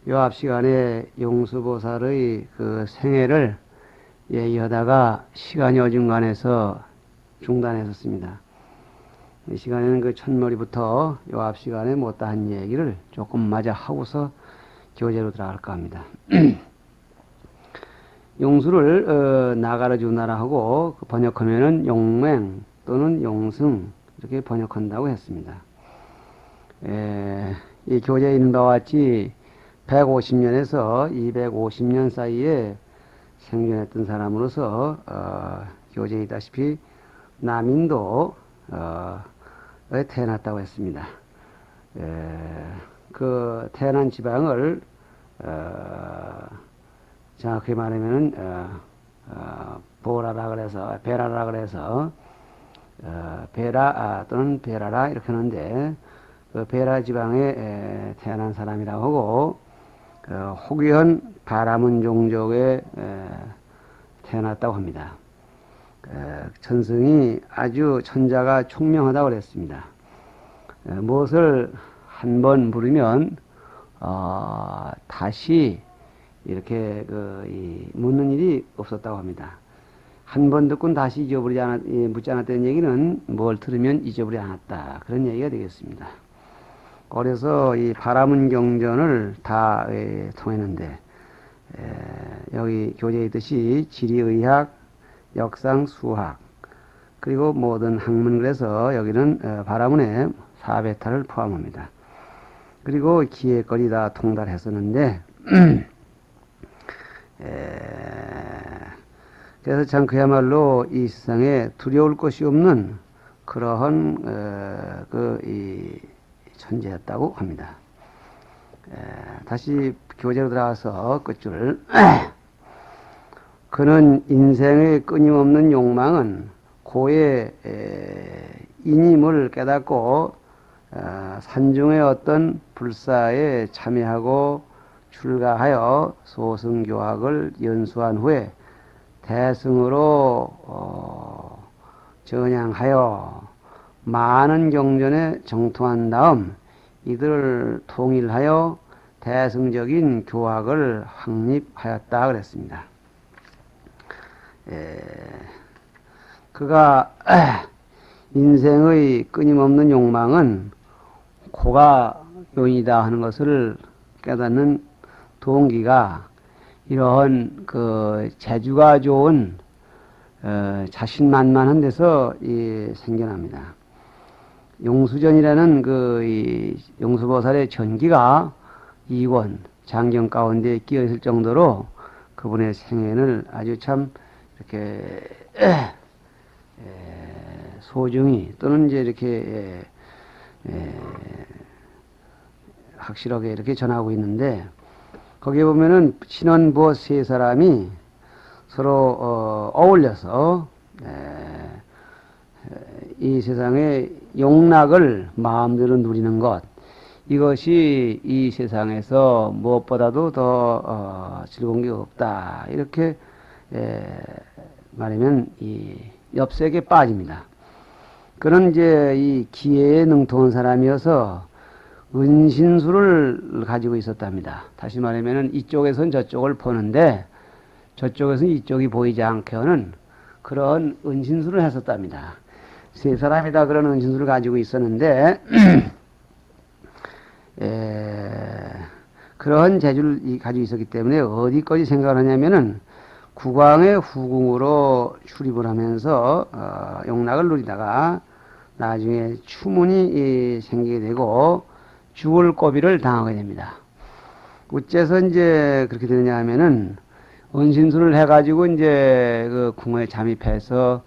요 앞 시간에 용수보살의 그 생애를 얘기하다가 시간이 어중간해서 중단했었습니다. 이 시간에는 그 첫머리부터 요 앞 시간에 못다한 얘기를 조금 마저 하고서 교재로 들어갈까 합니다. 용수를 나가르 주나라 하고 번역하면은 용맹 또는 용승 이렇게 번역한다고 했습니다. 이 교재에 있는 바와 같이 150년에서 250년 사이에 생존했던 사람으로서 교재에 있다시피 남인도에 태어났다고 했습니다. 그 태어난 지방을 정확히 말하면은 보라라 그래서 베라라 그래서 베라 또는 베라라 이렇게 하는데 그 베라 지방에 태어난 사람이라고 하고 호귀한 바라문 종족에 태어났다고 합니다. 천성이 아주 천자가 총명하다고 그랬습니다. 무엇을 한 번 물으면 다시 이렇게 묻는 일이 없었다고 합니다. 한 번 듣고는 다시 묻지 않았다는 얘기는 뭘 들으면 잊어버리지 않았다 그런 얘기가 되겠습니다. 그래서 이 바라문 경전을 다 통했는데 여기 교재에 있듯이 지리의학, 역상, 수학 그리고 모든 학문 그래서 여기는 바라문에 사베타를 포함합니다. 그리고 기획거리 다 통달했었는데 그래서 참 그야말로 이 세상에 두려울 것이 없는 그러한 이 천재였다고 합니다. 다시 교재로 들어가서 끝줄 그는 인생의 끊임없는 욕망은 고의 인임을 깨닫고 산중의 어떤 불사에 참여하고 출가하여 소승교학을 연수한 후에 대승으로 전향하여 많은 경전에 정통한 다음 이들을 통일하여 대승적인 교학을 확립하였다 그랬습니다. 그가 인생의 끊임없는 욕망은 고가 요인이다 하는 것을 깨닫는 동기가 이러한 그 재주가 좋은 자신만만한 데서 생겨납니다. 용수전이라는 이 용수보살의 전기가 이권 장경 가운데 끼어 있을 정도로 그분의 생애를 아주 참 이렇게 소중히 또는 이제 이렇게 확실하게 이렇게 전하고 있는데 거기에 보면은 신원보 세 사람이 서로 어울려서 이 세상의 용락을 마음대로 누리는 것 이것이 이 세상에서 무엇보다도 더 즐거운 게 없다 이렇게 말하면 이 엽색에 빠집니다. 그는 이제 이 기회에 능통한 사람이어서 은신술을 가지고 있었답니다. 다시 말하면 이쪽에서는 저쪽을 보는데 저쪽에서는 이쪽이 보이지 않게 하는 그런 은신술을 했었답니다. 세 사람이 다 그런 은신술을 가지고 있었는데 그런 재주를 가지고 있었기 때문에 어디까지 생각을 하냐면은 국왕의 후궁으로 출입을 하면서 용락을 누리다가 나중에 추문이 생기게 되고 죽을 고비를 당하게 됩니다. 어째서 이제 그렇게 되느냐 하면은 은신술을 해가지고 이제 그 궁에 잠입해서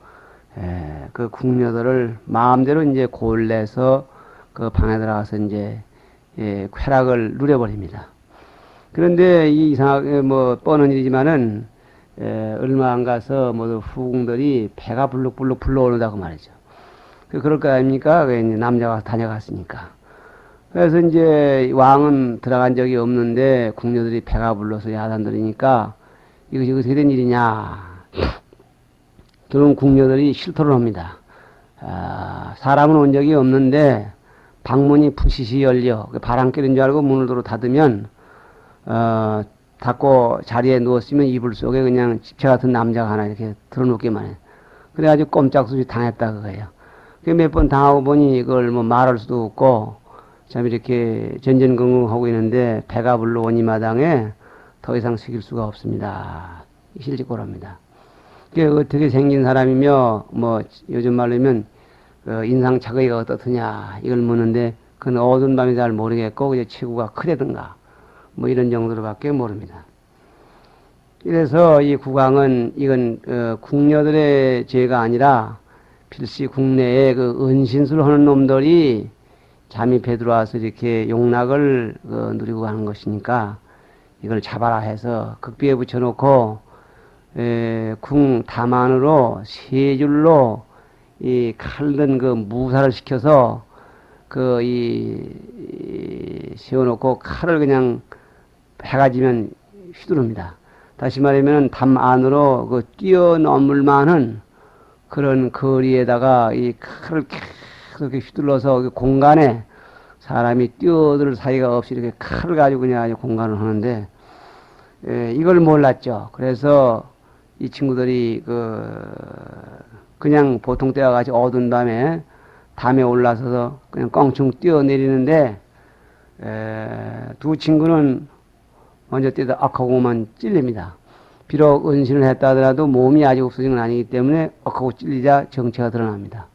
그 궁녀들을 마음대로 이제 골래서 그 방에 들어가서 이제 쾌락을 누려버립니다. 그런데 이상하게 뻔한 일이지만은 얼마 안 가서 모두 후궁들이 배가 불룩불룩 불러오르다고 말이죠. 그럴 거 아닙니까? 남자가 다녀갔으니까. 그래서 이제 왕은 들어간 적이 없는데 궁녀들이 배가 불러서 야단들이니까 이것이 어떻게 된 일이냐. 들어온 궁녀들이 실토를 합니다. 사람은 온 적이 없는데 방문이 푸시시 열려 바람길인 줄 알고 문을 도로 닫으면 닫고 자리에 누웠으면 이불 속에 그냥 집채 같은 남자가 하나 이렇게 들어눕기만 해. 그래가지고 꼼짝없이 당했다 그거예요. 몇 번 당하고 보니 이걸 뭐 말할 수도 없고 참 이렇게 전전긍긍하고 있는데 배가 불러온 이 마당에 더 이상 숙일 수가 없습니다. 실직고랍니다. 그게 어떻게 생긴 사람이며 뭐 요즘 말로 하면 인상 차거리가 어떻느냐 이걸 묻는데 그건 어두운 밤이 잘 모르겠고 그냥 체구가 크다든가 뭐 이런 정도로밖에 모릅니다. 그래서 이 국왕은 이건 궁녀들의 죄가 아니라 필시 국내에 그 은신술 하는 놈들이 잠입해 들어와서 이렇게 용락을 누리고 가는 것이니까 이걸 잡아라 해서 극비에 붙여놓고 궁 다만으로 세 줄로 이 칼든 그 무사를 시켜서 세워놓고 칼을 그냥 해가 지면 휘두릅니다. 다시 말하면 담 안으로 그 뛰어넘을 만한 그런 거리에다가 이 칼을 계속 이렇게 휘둘러서 그 공간에 사람이 뛰어들 사이가 없이 이렇게 칼을 가지고 그냥 아주 공간을 하는데 이걸 몰랐죠. 그래서 이 친구들이 그냥 보통 때와 같이 어두운 밤에 담에 올라서서 그냥 껑충 뛰어내리는데 두 친구는 먼저 뛰다 악하고만 찔립니다. 비록 은신을 했다 하더라도 몸이 아직 없어진 건 아니기 때문에 억하고 찔리자 정체가 드러납니다.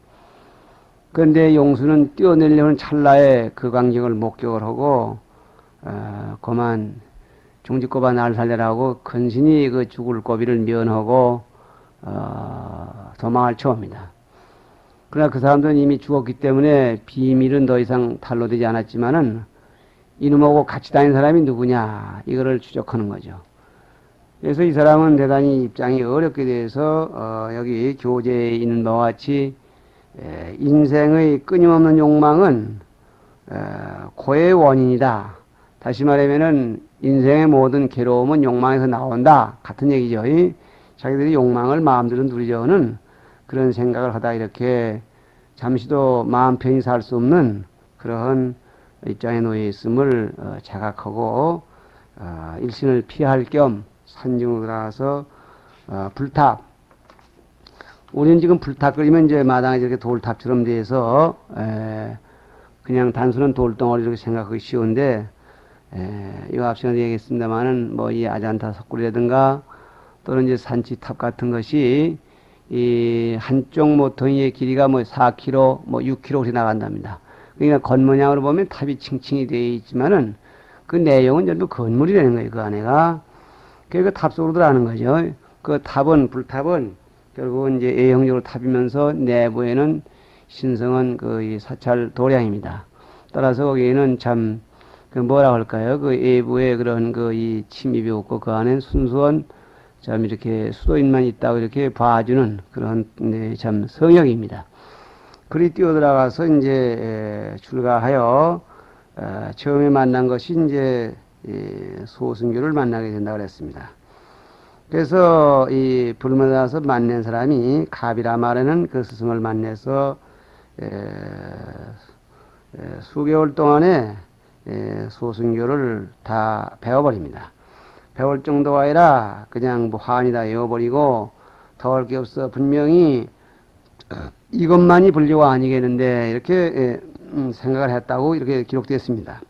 그런데 용수는 뛰어내려는 찰나에 그 광경을 목격을 하고 그만 중지꼬바 날 살려라고 근신히 그 죽을 고비를 면하고 도망을 쳐옵니다. 그러나 그 사람들은 이미 죽었기 때문에 비밀은 더 이상 탄로되지 않았지만은 이놈하고 같이 다닌 사람이 누구냐 이거를 추적하는 거죠. 그래서 이 사람은 대단히 입장이 어렵게 돼서 여기 교재에 있는 바와 같이 인생의 끊임없는 욕망은 고의 원인이다. 다시 말하면은 인생의 모든 괴로움은 욕망에서 나온다. 같은 얘기죠. 자기들이 욕망을 마음대로 누리려는 그런 생각을 하다 이렇게 잠시도 마음 편히 살 수 없는 그러한 입장에 놓여 있음을 자각하고 일신을 피할 겸 산중으로 들어가서 불탑. 우리는 지금 불탑 그리면 이제 마당에 이렇게 돌탑처럼 돼서 그냥 단순한 돌덩어리 이렇게 생각하기 쉬운데 이 앞서도 얘기했습니다만은 뭐 이 아잔타 석굴이라든가 또는 이제 산지탑 같은 것이 이 한쪽 모퉁이의 길이가 뭐 4km, 뭐 6km 그렇게 나간답니다. 그러니까 겉모양으로 보면 탑이 층층이 되어 있지만은 그 내용은 전부 건물이라는 거예요. 그 안에가. 그러니까 탑 속으로 들어가는 거죠. 그 탑은, 불탑은 결국은 이제 A형적으로 탑이면서 내부에는 신성한 그 사찰 도량입니다. 따라서 거기에는 참, 그 뭐라 할까요? 그 외부에 그런 그 이 침입이 없고 그 안엔 순수한 참 이렇게 수도인만 있다고 이렇게 봐주는 그런 참 성역입니다. 그리 뛰어들어가서 이제 출가하여 처음에 만난 것이 이제 소승교를 만나게 된다고 그랬습니다. 그래서 이 불문에서 만난 사람이 갑이라 말하는 그 스승을 만나서 수개월 동안에 소승교를 다 배워버립니다. 배울 정도가 아니라 그냥 뭐 한이 다 외워버리고 더 할 게 없어. 분명히 이것만이 불교가 아니겠는데 이렇게 생각을 했다고 이렇게 기록되었습니다.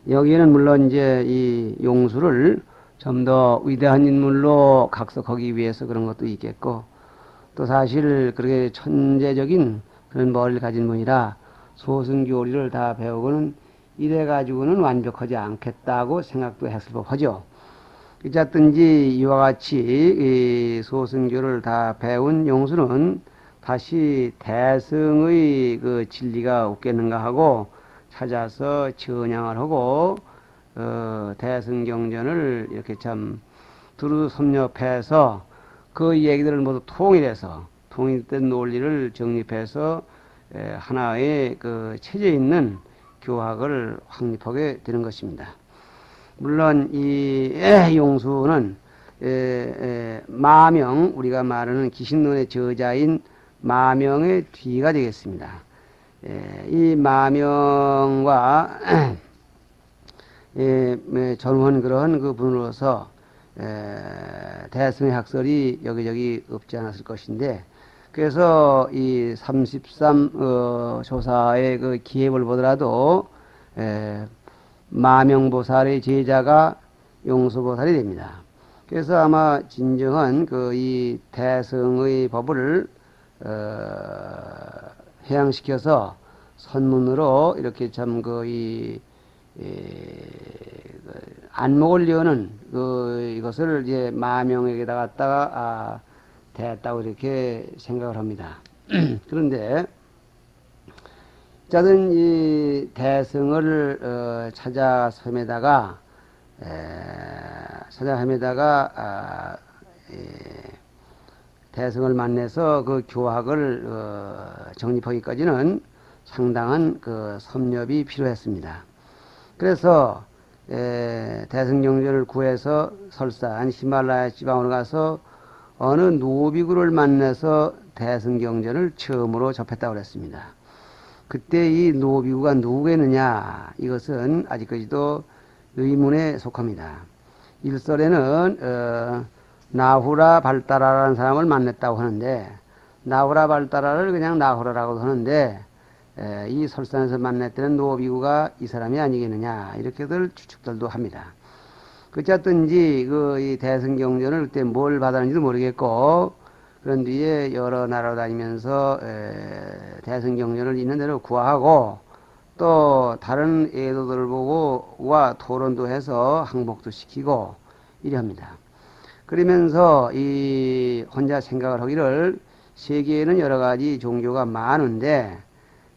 여기에는 물론 이제 이 용수를 좀 더 위대한 인물로 각색하기 위해서 그런 것도 있겠고 또 사실 그렇게 천재적인 그런 머리를 가진 분이라 소승교리를 다 배우고는 이래 가지고는 완벽하지 않겠다고 생각도 했을 법하죠. 어쨌든지 이와 같이 이 소승교를 다 배운 용수는 다시 대승의 그 진리가 없겠는가 하고 찾아서 전향을 하고 대승경전을 이렇게 참 두루 섭렵해서 그 얘기들을 모두 통일해서 통일된 논리를 정립해서 하나의 그 체제 있는 교학을 확립하게 되는 것입니다. 물론 이 용수는 마명, 우리가 말하는 기신론의 저자인 마명의 뒤가 되겠습니다. 이 마명과 전원 그런 그 분으로서 대승의 학설이 여기저기 없지 않았을 것인데, 그래서 이 33 조사의 그 기획을 보더라도 마명보살의 제자가 용수보살이 됩니다. 그래서 아마 진정한 그 이 대승의 법을 해양시켜서 선문으로 이렇게 참 그 이 안목을 여는 이것을 이제 마명에게다 갖다가 대했다고 이렇게 생각을 합니다. 그런데 자든 이 대승을 찾아 헤매다가 대승을 만나서 그 교학을 정립하기까지는 상당한 그 섭렵이 필요했습니다. 그래서 대승경전을 구해서 설산 히말라야 지방으로 가서 어느 노비구를 만나서 대승경전을 처음으로 접했다고 그랬습니다. 그때 이 노비구가 누구겠느냐, 이것은 아직까지도 의문에 속합니다. 일설에는 나후라 발따라라는 사람을 만났다고 하는데, 나후라 발따라를 그냥 나후라라고 하는데, 이 설산에서 만났다는 노비구가 이 사람이 아니겠느냐, 이렇게들 추측들도 합니다. 어쨌든지 이 대승경전을 그때 뭘 받았는지도 모르겠고, 그런 뒤에 여러 나라로 다니면서 대승경전을 있는 대로 구하고, 또 다른 애도들을 보고 토론도 해서 항복도 시키고 이래 합니다. 그러면서 이 혼자 생각을 하기를, 세계에는 여러 가지 종교가 많은데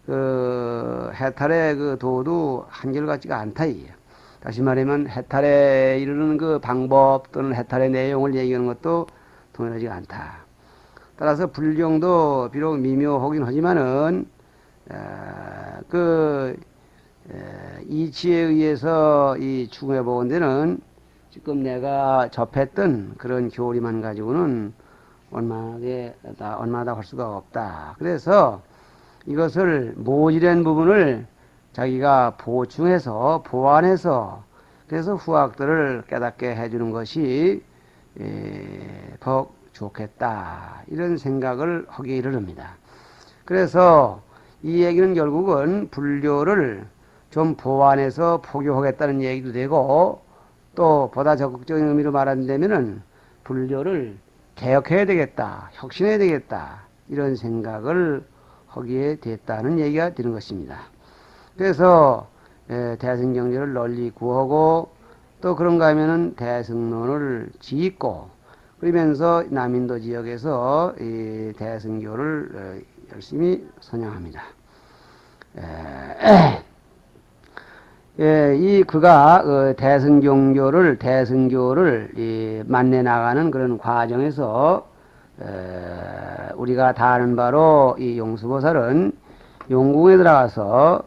그 해탈의 그 도도 한결같지가 않다 이게요. 다시 말하면 해탈에 이르는 그 방법 또는 해탈의 내용을 얘기하는 것도 동일하지가 않다. 따라서 불경도 비록 미묘하긴 하지만은 이치에 의해서 이 추구해 보건 데는 지금 내가 접했던 그런 교리만 가지고는 얼마나 할 수가 없다. 그래서 이것을 모질한 부분을 자기가 보충해서 보완해서 그래서 후학들을 깨닫게 해주는 것이 더 좋겠다, 이런 생각을 하기에 이르릅니다. 그래서 이 얘기는 결국은 불교를 좀 보완해서 포교하겠다는 얘기도 되고, 또 보다 적극적인 의미로 말한다면은 불교를 개혁해야 되겠다, 혁신해야 되겠다, 이런 생각을 하기에 됐다는 얘기가 되는 것입니다. 그래서 대승경전을 널리 구하고, 또 그런가 하면은 대승론을 짓고, 그러면서 남인도 지역에서 이 대승교를 열심히 선양합니다. 그가 대승교를 만내 나가는 그런 과정에서 우리가 다 아는 바로 이 용수보살은 용궁에 들어가서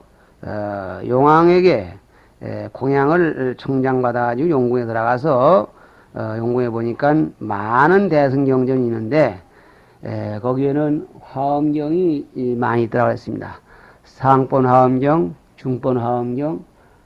용왕에게 공양을 청장받아가지고 용궁에 들어가서 용궁에 보니까 많은 대승경전이 있는데 거기에는 화엄경이 많이 있다고 했습니다. 상본 화엄경, 중본 화엄경,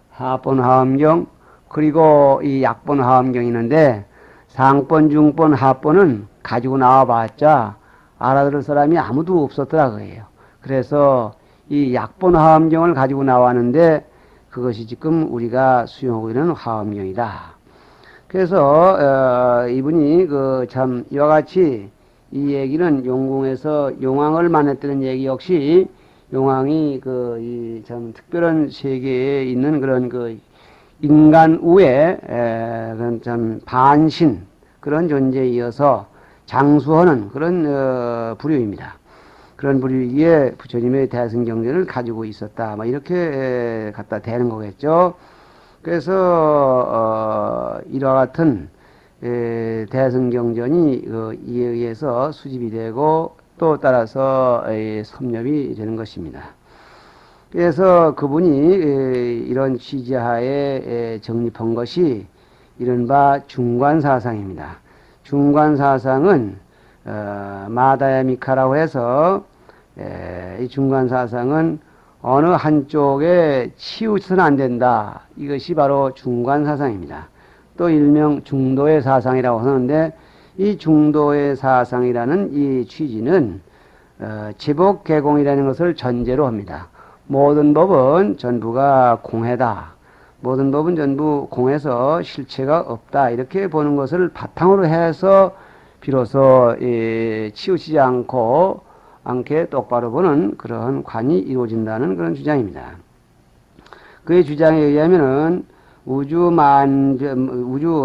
하본 화엄경, 그리고 이 약본 화엄경이 있는데, 상본, 중본, 하본은 가지고 나와봤자 알아들을 사람이 아무도 없었더라고요. 그래서 이 약본 화엄경을 가지고 나왔는데 그것이 지금 우리가 수용하고 있는 화엄경이다. 그래서 이분이 참 이와 같이 이 얘기는 용궁에서 용왕을 만났다는 얘기 역시 용왕이 이 참 특별한 세계에 있는 그런 인간 우에 그런 참 반신 그런 존재에 이어서 장수하는 그런 부류입니다. 그런 부류이기에 부처님의 대승경전을 가지고 있었다, 이렇게 갖다 대는 거겠죠. 그래서 이와 같은 대승경전이 이에 의해서 수집이 되고 또 따라서 섭렵이 되는 것입니다. 그래서 그분이 이런 취지하에 정립한 것이 이른바 중관사상입니다. 중관사상은 마다야미카라고 해서 이 중관사상은 어느 한쪽에 치우쳐서는 안 된다. 이것이 바로 중관사상입니다. 또 일명 중도의 사상이라고 하는데 이 중도의 사상이라는 이 취지는 제복개공이라는 것을 전제로 합니다. 모든 법은 전부가 공해다. 모든 법은 전부 공해서 실체가 없다. 이렇게 보는 것을 바탕으로 해서 비로소 치우치지 않게 똑바로 보는 그러한 관이 이루어진다는 그런 주장입니다. 그의 주장에 의하면은 우주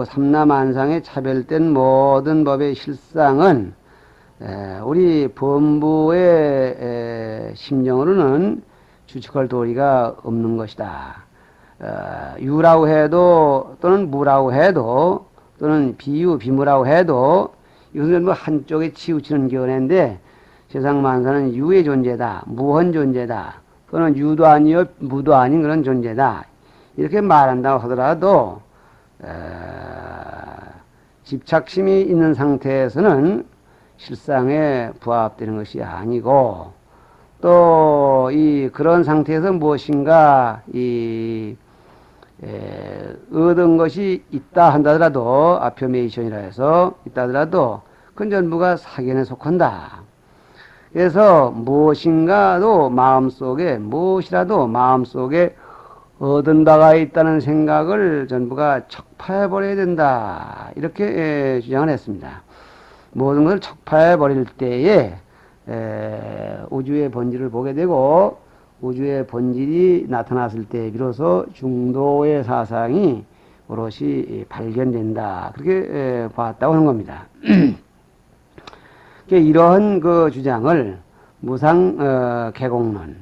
삼라만상에 차별된 모든 법의 실상은 우리 범부의 심정으로는 추측할 도리가 없는 것이다. 유라고 해도 또는 무라고 해도 또는 비유, 비무라고 해도 이것은 뭐 한쪽에 치우치는 견해인데 세상 만사는 유의 존재다. 무한 존재다. 또는 유도 아니요 무도 아닌 그런 존재다. 이렇게 말한다고 하더라도 집착심이 있는 상태에서는 실상에 부합되는 것이 아니고 또 그런 상태에서 무엇인가 얻은 것이 있다 한다더라도 아포메이션이라 해서 있다 하더라도 그건 전부가 사견에 속한다. 그래서 무엇이라도 마음속에 얻은 바가 있다는 생각을 전부가 척파해버려야 된다. 이렇게 주장을 했습니다. 모든 것을 척파해버릴 때에 우주의 본질을 보게 되고 우주의 본질이 나타났을 때 비로소 중도의 사상이 오롯이 발견된다. 그렇게 봤다고 하는 겁니다. 이러한 그 주장을 무상 개공론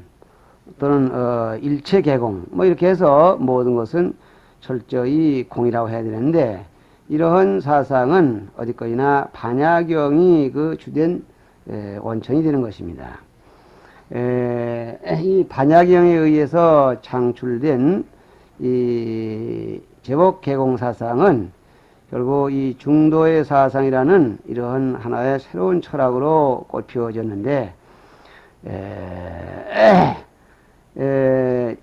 또는 일체 개공 뭐 이렇게 해서 모든 것은 철저히 공이라고 해야 되는데 이러한 사상은 어디까지나 반야경이 그 주된 원천이 되는 것입니다. 이 반야경에 의해서 창출된 이 제복 개공 사상은 결국 이 중도의 사상이라는 이러한 하나의 새로운 철학으로 꽃피워졌는데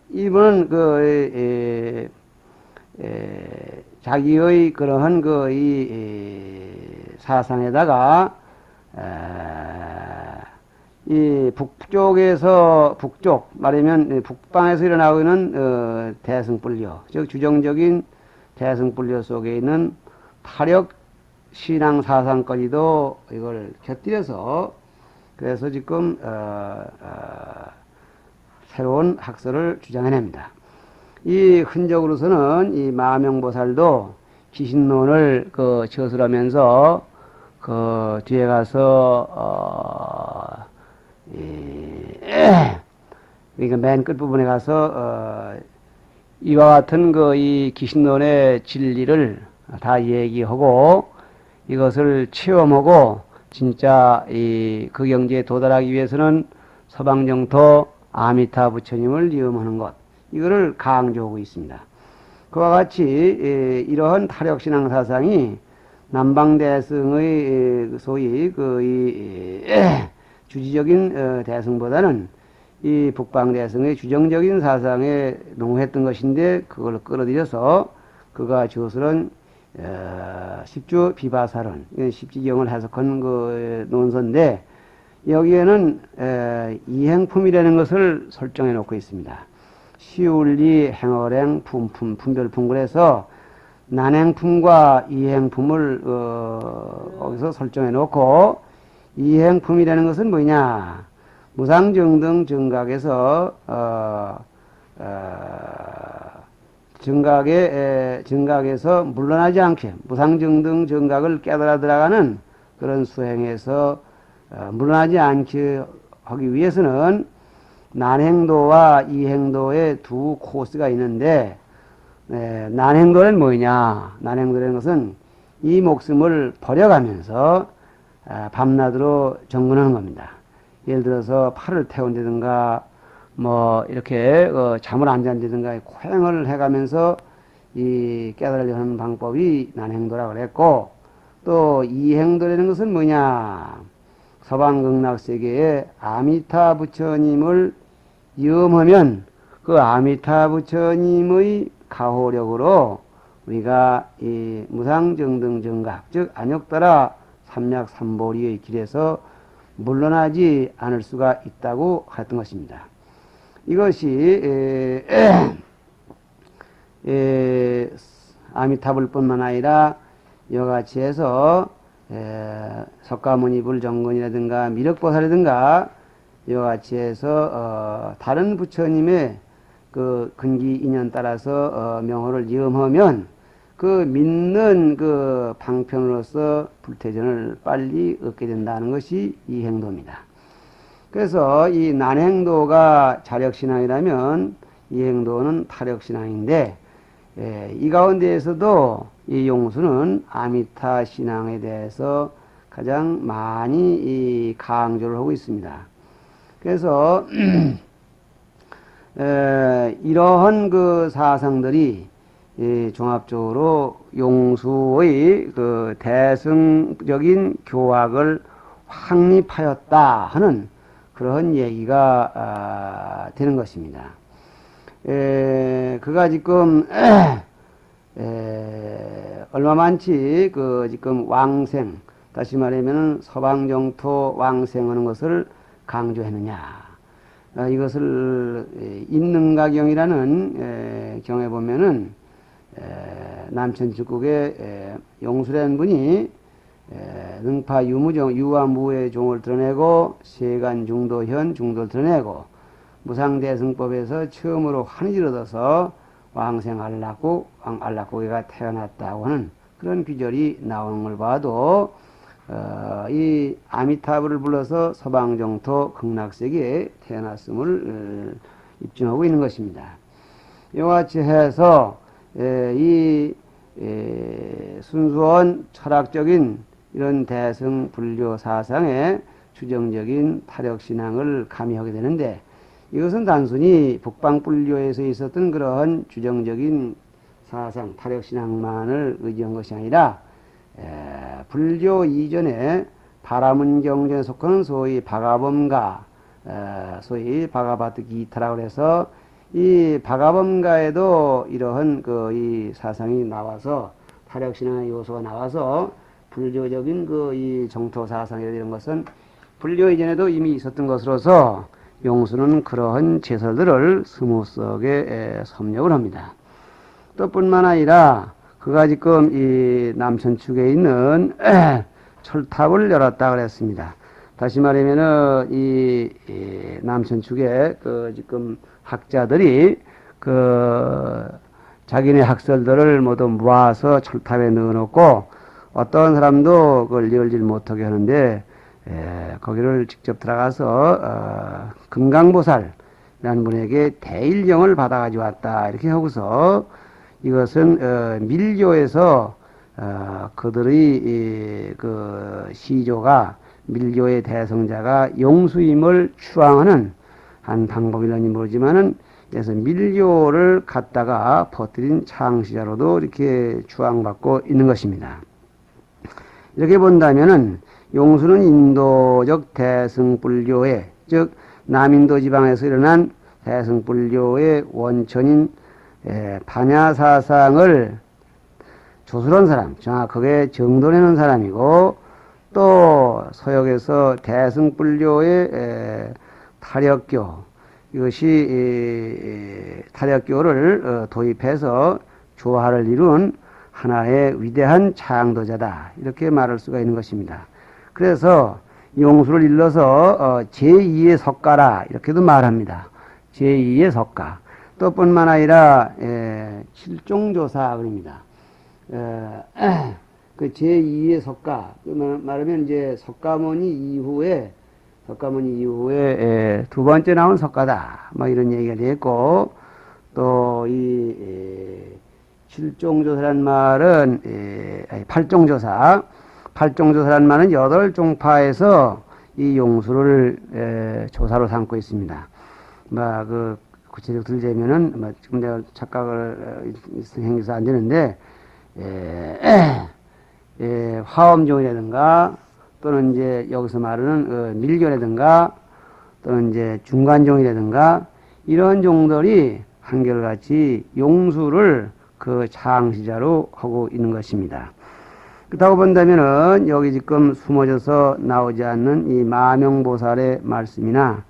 이분은 자기의 그러한 사상에다가 이 북쪽 말하면 북방에서 일어나고 있는 대승불교 즉 주정적인 대승불교 속에 있는 타력 신앙 사상까지도 이걸 곁들여서 그래서 지금 새로운 학설을 주장해냅니다. 이 흔적으로서는 이 마명보살도 귀신론을 저술하면서 뒤에 가서 그러니까 맨 끝부분에 가서 이와 같은 이 귀신론의 진리를 다 얘기하고 이것을 체험하고 진짜 그 경지에 도달하기 위해서는 서방정토 아미타 부처님을 이음하는 것 이거를 강조하고 있습니다. 그와 같이 이러한 타력신앙 사상이 남방대승의 소위 주지적인 대승보다는 이 북방대승의 주정적인 사상에 농후했던 것인데 그걸 끌어들여서 그가 저술은 십주 비바사론 십지경을 해석한 그 논서인데 여기에는 이행품이라는 것을 설정해 놓고 있습니다. 시울리, 행어랭, 품품, 분별품굴에서 난행품과 이행품을 거기서 설정해 놓고 이행품이라는 것은 뭐냐? 무상정등 정각에서 정각에서 물러나지 않게 무상정등 정각을 깨달아 들어가는 그런 수행에서 물러나지 않게 하기 위해서는 난행도와 이행도의 두 코스가 있는데 난행도는 뭐냐? 난행도라는 것은 이 목숨을 버려가면서 밤낮으로 정근하는 겁니다. 예를 들어서 팔을 태운다든가 뭐 이렇게 잠을 안 잔다든가 고행을 해가면서 이 깨달으려고 하는 방법이 난행도라고 그랬고 또 이행도라는 것은 뭐냐? 서방극락세계의 아미타 부처님을 염하면 그 아미타 부처님의 가호력으로 우리가 이 무상정등정각, 즉 안욕따라 삼약삼보리의 길에서 물러나지 않을 수가 있다고 했던 것입니다. 이것이 아미타불 뿐만 아니라 이와같이 해서 석가모니 불정건이라든가 미륵보살이라든가 이와같이 해서 다른 부처님의 그 근기 인연 따라서 명호를 염하면 그 믿는 그 방편으로서 불태전을 빨리 얻게 된다는 것이 이 행도입니다. 그래서 이 난행도가 자력신앙이라면 이 행도는 타력신앙인데, 이 가운데에서도 이 용수는 아미타 신앙에 대해서 가장 많이 이 강조를 하고 있습니다. 그래서 이러한 그 사상들이 종합적으로 용수의 그 대승적인 교학을 확립하였다 하는 그런 얘기가 되는 것입니다. 그가 지금 얼마만치 그 지금 왕생, 다시 말하면 서방정토 왕생하는 것을 강조했느냐. 이것을 인능가경이라는 경에 보면은 남천축국의 용수라는 분이 능파 유무정, 유와 무의 종을 드러내고 세간 중도현 중도를 드러내고 무상대승법에서 처음으로 환희를 얻어서 왕생 안락고개가 태어났다고 하는 그런 귀절이 나오는 걸 봐도 이 아미타불을 불러서 서방정토 극락세계에 태어났음을 입증하고 있는 것입니다. 이와 같이 해서 이 순수한 철학적인 이런 대승 불교 사상의 추정적인 타력신앙을 가미하게 되는데, 이것은 단순히 북방불교에서 있었던 그러한 주정적인 사상, 타력신앙만을 의지한 것이 아니라 불교 이전에 바라문경전에 속하는 소위 바가범가, 소위 바가바트 기타라고 해서 이 바가범가에도 이러한 이 사상이 나와서 타력신앙의 요소가 나와서 불교적인 이 정토 사상이라 이런 것은 불교 이전에도 이미 있었던 것으로서 용수는 그러한 제설들을 스무스하게 섭렵을 합니다. 또 뿐만 아니라 그가 지금 이 남천축에 있는 철탑을 열었다 그랬습니다. 다시 말하면은 이 남천축에 지금 학자들이 자기네 학설들을 모두 모아서 철탑에 넣어놓고 어떤 사람도 그걸 열질 못하게 하는데, 거기를 직접 들어가서 금강보살이라는 분에게 대일령을 받아가지고 왔다 이렇게 하고서 이것은 밀교에서 그들의 그 시조가 밀교의 대성자가 용수임을 추앙하는 한 방법이라니 모르지만은, 그래서 밀교를 갖다가 퍼뜨린 창시자로도 이렇게 추앙받고 있는 것입니다. 이렇게 본다면은 용수는 인도적 대승불교의, 즉 남인도 지방에서 일어난 대승불교의 원천인 반야사상을 조술한 사람, 정확하게 정돈해놓은 사람이고, 또 서역에서 대승불교의 타력교, 이것이 타력교를 도입해서 조화를 이룬 하나의 위대한 창도자다, 이렇게 말할 수가 있는 것입니다. 그래서 용수를 일러서 제2의 석가라 이렇게도 말합니다. 제2의 석가. 또 뿐만 아니라 칠종조사 그럽니다. 그 제2의 석가, 말하면 이제 석가모니 이후에 두 번째 나온 석가다, 뭐 이런 얘기가 되었고, 또 이 칠종조사란 말은 팔종조사란 말은 8종파에서 이 용수를 조사로 삼고 있습니다. 구체적으로 들자면은 지금 내가 착각을 생겨서 안 되는데, 화엄종이라든가 또는 이제 여기서 말하는 밀교라든가 또는 이제 중간종이라든가 이런 종들이 한결같이 용수를 그 창시자로 하고 있는 것입니다. 그렇다고 본다면은 여기 지금 숨어져서 나오지 않는 이 마명보살의 말씀이나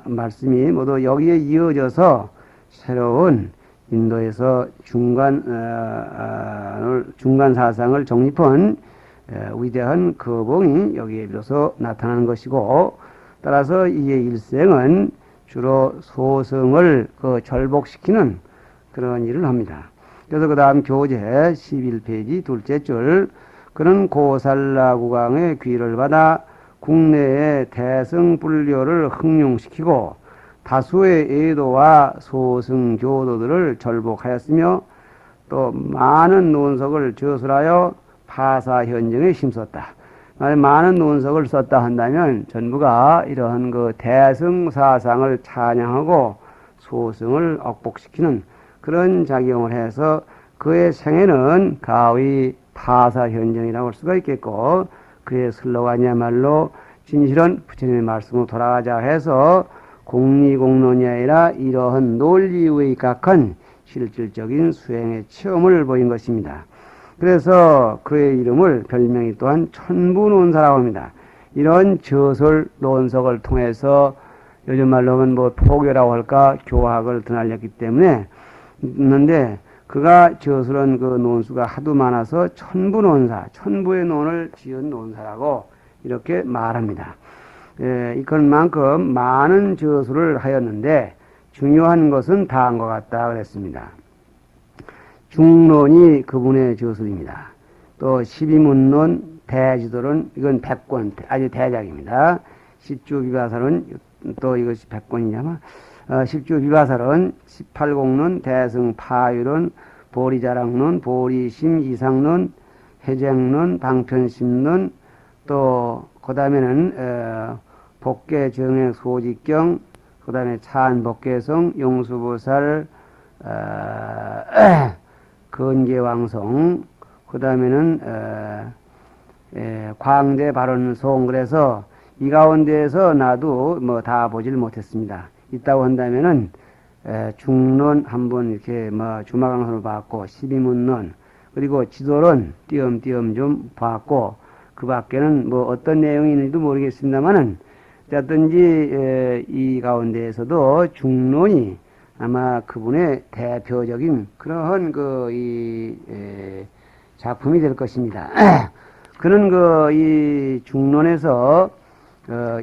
말씀이 모두 여기에 이어져서 새로운 인도에서 중간 사상을 정립한 위대한 거봉이 여기에 비로소 나타나는 것이고, 따라서 이의 일생은 주로 소승을 절복시키는 그런 일을 합니다. 그래서 그 다음 교재 11페이지 둘째 줄, 그는 고살라 국왕의 귀를 받아 국내의 대승불교를 흥룡시키고 다수의 애도와 소승 교도들을 절복하였으며 또 많은 논석을 저술하여 파사 현정에 힘썼다. 많은 논석을 썼다 한다면 전부가 이러한 그 대승 사상을 찬양하고 소승을 억복시키는 그런 작용을 해서 그의 생애는 가히 파사 현정이라고 할 수가 있겠고, 그의 슬로건이야말로 진실한 부처님의 말씀으로 돌아가자 해서 공리공론이 아니라 이러한 논리에 입각한 실질적인 수행의 체험을 보인 것입니다. 그래서 그의 이름을 별명이 또한 천부논사라고 합니다. 이런 저술 논석을 통해서 요즘 말로 하면 뭐 포교라고 할까 교학을 드날렸기 때문에 있는데, 그가 저술한 그 논수가 하도 많아서 천부논사, 천부의 논을 지은 논사라고 이렇게 말합니다. 그만큼 많은 저술을 하였는데 중요한 것은 다한 것 같다 그랬습니다. 중론이 그분의 저술입니다. 또 12문론, 대지도론, 이건 100권, 아주 대작입니다. 십주비바설은 또 이것이 100권이냐마, 십주비바설은 18공론, 대승파유론, 보리자랑론, 보리심 이상론, 해쟁론, 방편심론, 또 그 다음에는 복계정액 소직경, 그 다음에 찬복계성, 용수보살, 건계왕성, 그 다음에는 광대발언송. 그래서 이 가운데에서 나도 뭐 다 보질 못했습니다. 있다고 한다면은 중론 한번 이렇게 뭐 주마강선을 봤고, 12문론, 그리고 지도론 띄엄띄엄 좀 봤고, 그 밖에는 뭐 어떤 내용이 있는지도 모르겠습니다만은, 어쨌든지 이 가운데에서도 중론이 아마 그분의 대표적인 그러한 작품이 될 것입니다. 그는 이 중론에서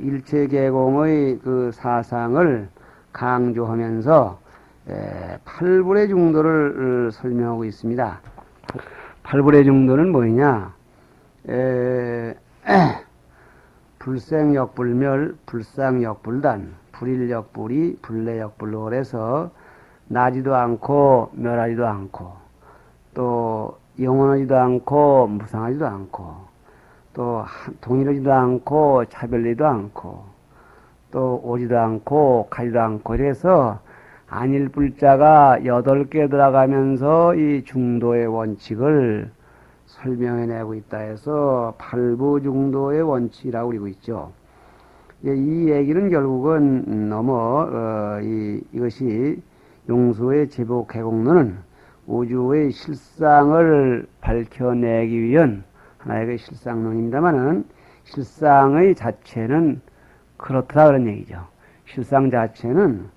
일체계공의 그 사상을 강조하면서 팔불의 중도를 설명하고 있습니다. 팔불의 중도는 뭐냐? 불생역불멸, 불상역불단, 불일역불이, 불내역불로 그래서 나지도 않고 멸하지도 않고, 또 영원하지도 않고 무상하지도 않고, 또 동일하지도 않고 차별리도 않고, 또 오지도 않고 가지도 않고, 이래서 안일불자가 8개 들어가면서 이 중도의 원칙을 설명해내고 있다 해서 팔부중도의 원칙이라고 그러고 있죠. 이 얘기는 결국은 이것이 용수의 제복개공론은 우주의 실상을 밝혀내기 위한 하나의 실상론입니다만은, 실상의 자체는 그렇더라 그런 얘기죠. 실상 자체는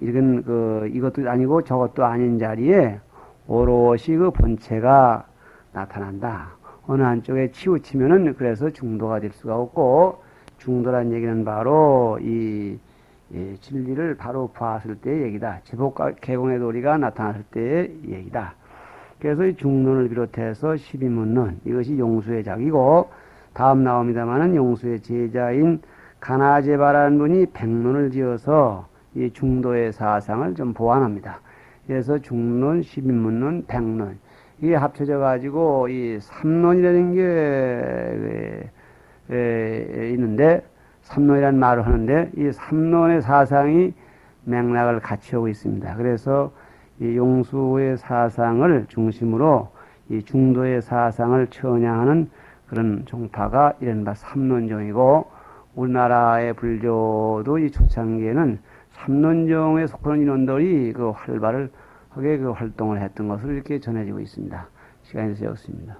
이것도 아니고 저것도 아닌 자리에 오롯이 그 본체가 나타난다. 어느 한쪽에 치우치면은 그래서 중도가 될 수가 없고, 중도란 얘기는 바로 이 진리를 바로 봤을 때의 얘기다. 제복개공의 도리가 나타났을 때의 얘기다. 그래서 이 중론을 비롯해서 12문론, 이것이 용수의 작이고, 다음 나옵니다마는 용수의 제자인 가나제바라는 분이 백론을 지어서 이 중도의 사상을 좀 보완합니다. 그래서 중론, 12문론, 백론, 이게 합쳐져 가지고 이 삼론이라는 게 있는데, 삼론이라는 말을 하는데, 이 삼론의 사상이 맥락을 갖추고 있습니다. 그래서 이 용수의 사상을 중심으로 이 중도의 사상을 처냥하는 그런 종파가 이른바 삼론종이고, 우리나라의 불교도 이 초창기에는 삼론정에 속하는 인원들이 그 활발하게 그 활동을 했던 것으로 이렇게 전해지고 있습니다. 시간이 되었습니다.